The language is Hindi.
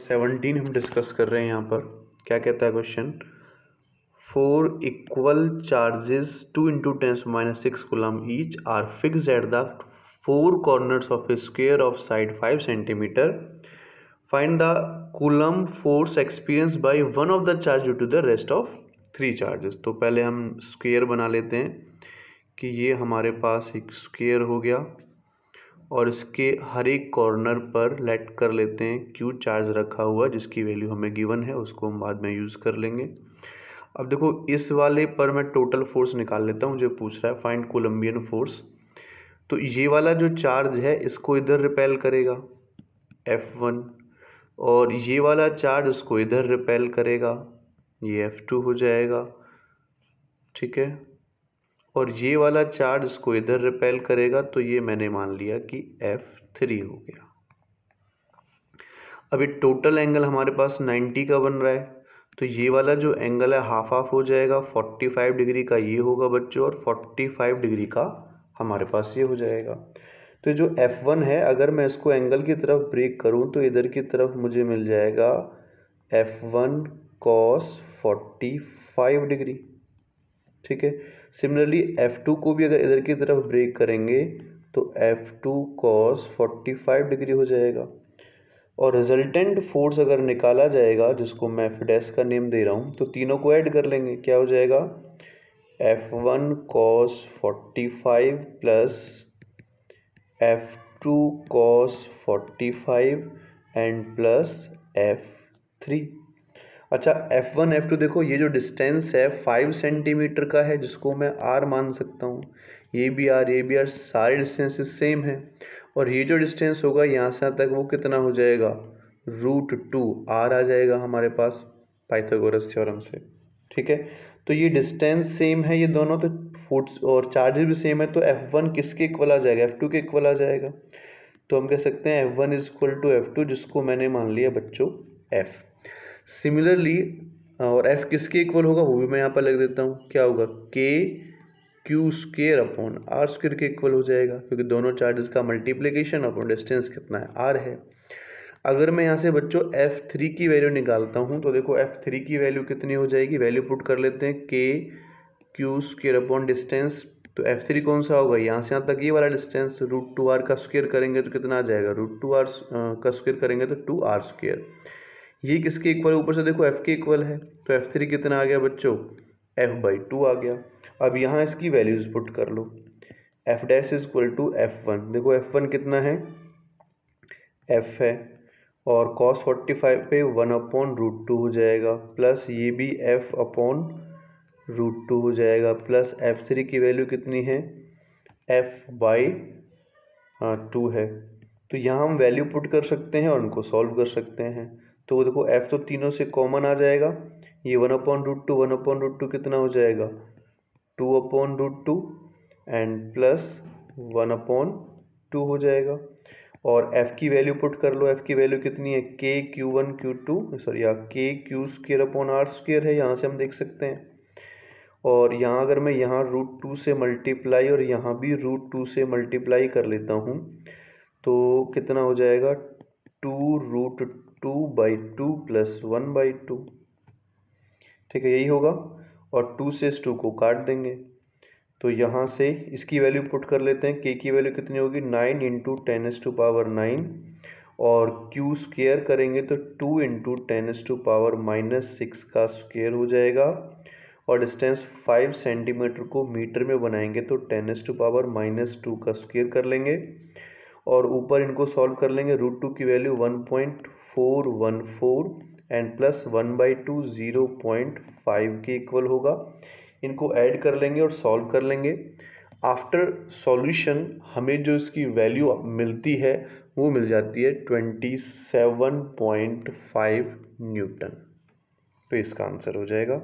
17 हम डिस्कस कर रहे हैं यहाँ पर। क्या कहता है question? 4 equal charges 2 into 10⁻6 coulomb each are fixed at the 4 corners of a square of side 5 centimeter. Find the coulomb force experienced by one of the charge due to the rest of 3 charges। तो पहले हम स्क्वायर बना लेते हैं कि ये हमारे पास एक स्क्वायर हो गया और इसके हर एक कॉर्नर पर लेट कर लेते हैं क्यू चार्ज रखा हुआ जिसकी वैल्यू हमें गिवन है, उसको हम बाद में यूज़ कर लेंगे। अब देखो इस वाले पर मैं टोटल फोर्स निकाल लेता हूँ जो पूछ रहा है, फाइंड कोलम्बियन फोर्स। तो ये वाला जो चार्ज है इसको इधर रिपेल करेगा F1 और ये वाला चार्ज उसको इधर रिपेल करेगा, ये F2 हो जाएगा, ठीक है। और ये वाला चार्ज इसको इधर रिपेल करेगा तो ये मैंने मान लिया कि F3 हो गया। अब ये टोटल एंगल हमारे पास 90 का बन रहा है तो ये वाला जो एंगल है हाफ हाफ हो जाएगा, 45 डिग्री का ये होगा बच्चों और 45 डिग्री का हमारे पास ये हो जाएगा। तो जो F1 है अगर मैं इसको एंगल की तरफ ब्रेक करूं तो इधर की तरफ मुझे मिल जाएगा F1 cos 45 डिग्री, ठीक है। सिमिलरली F2 को भी अगर इधर की तरफ ब्रेक करेंगे तो F2 cos 45 डिग्री हो जाएगा। और रिजल्टेंट फोर्स अगर निकाला जाएगा जिसको मैं F डैश का नेम दे रहा हूँ तो तीनों को ऐड कर लेंगे, क्या हो जाएगा F1 cos 45 plus F2 cos 45 and plus F3। अच्छा F1 F2 देखो ये जो डिस्टेंस है 5 सेंटीमीटर का है जिसको मैं R मान सकता हूँ, ये भी R सारे डिस्टेंसेस सेम है। और ये जो डिस्टेंस होगा यहाँ से तक वो कितना हो जाएगा √2 R आ जाएगा हमारे पास पाइथागोरस थ्योरम से, ठीक है। तो ये डिस्टेंस सेम है ये दोनों, तो फोर्स और चार्जेस भी सेम है तो F1 किसके इक्वल आ जाएगा F2 के इक्वल आ जाएगा। तो हम कह सकते हैं F1 is equal to F2 जिसको मैंने मान लिया बच्चों F। सिमिलरली और F किसके इक्वल होगा वो भी मैं यहाँ पर लिख देता हूँ, क्या होगा K Q square upon R square के इक्वल हो जाएगा क्योंकि दोनों चार्जेस का मल्टीप्लिकेशन अपॉन डिस्टेंस कितना है R है। अगर मैं यहाँ से बच्चों F3 की वैल्यू निकालता हूँ तो देखो F3 की वैल्यू कितनी हो जाएगी, वैल्यू पुट कर लेते हैं K Q square upon distance. तो F3 कौन सा होगा, यहाँ से यहाँ तक ये वाला डिस्टेंस √2R का स्क्वायर करेंगे तो कितना आ जाएगा √2R का स्क्वायर करेंगे तो 2R स्क्वायर। ये किसके इक्वल है, ऊपर से देखो F के इक्वल है तो F3 कितना आ गया बच्चों F/2 आ गया। अब यहाँ इसकी वैल्यूज पुट कर लो, F dash is equal to F1, देखो F1 कितना है F है और cos 45 पे 1/√2 हो जाएगा प्लस ये भी F/√2 हो जाएगा प्लस F3 की वैल्यू कितनी है F/2 है। तो यहाँ हम वैल्यू पुट कर सकते हैं और उनको सॉल्व कर सकते हैं। तो देखो F तो तीनों से कॉमन आ जाएगा, ये 1/√2 कितना हो जाएगा 2/√2 एंड प्लस 1/2 हो जाएगा। और F की वैल्यू पुट कर लो, F की वैल्यू कितनी है K Q1 Q2 sorry K Q square upon R square है, यहाँ से हम देख सकते हैं। और यहाँ अगर मैं यहाँ √2 से मल्टीप्लाई और यहाँ भी √2 से मल्टीप्लाई कर लेता हूँ तो कितना हो जाएगा 2√2/2 प्लस 1/2, ठीक है यही होगा। और 2 से इस 2 को काट देंगे तो यहाँ से इसकी वैल्यू पुट कर लेते हैं, K की वैल्यू कितनी होगी 9 × 10⁻9 और Q स्क्वेयर करेंगे तो 2 × 10⁻⁻6 का स्क्वेयर हो जाएगा और डिस्टेंस 5 सेंटीमीटर को मीटर में बनाएंगे तो 10⁻⁻2 का स्क्वेयर कर लेंगे और ऊपर इनको सॉल्व कर लेंगे, √2 की वैल्यू 1.414 एंड प्लस 1/2 0.5 के इक्वल होगा। इनको ऐड कर लेंगे और सॉल्व कर लेंगे। आफ्टर सॉल्यूशन हमें जो इसकी वैल्यू मिलती है वो मिल जाती है 27.5 न्यूटन। तो इसका आंसर हो जाएगा